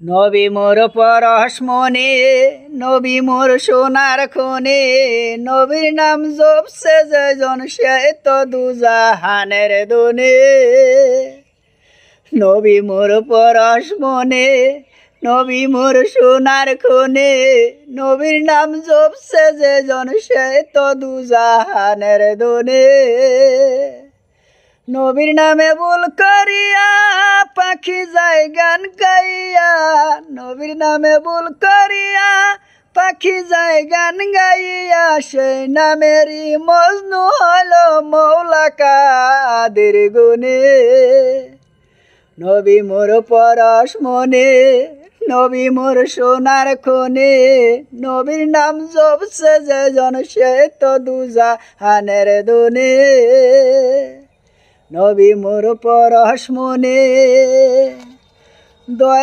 নবী মোর পরশ মনে, নবী মোর সোনার খনে, নবীর নাম জপছে যেজন সে তো দুজাহানের দুনে। নবী মোর পরশ মনে, নবী মোর সোনার খনে, নবীর নাম জপছে যেজন সে তো দুজাহানের দুনে। নবীর নামে ভুল করিয়া পাখি যায় গান গাইয়া, নবীর নামে ভুল করিয়া পাখি যায় গান গাইয়া, সেই নামেরই মজনু হলো মৌলা কাদের গুনে। নবী মোর পরশ মনে, নবী মোর সোনার খনে, নবীর নাম জপছে যেজন সে তো দুজাহানের দুনে। নবী মোর পরশ মনে, দয়া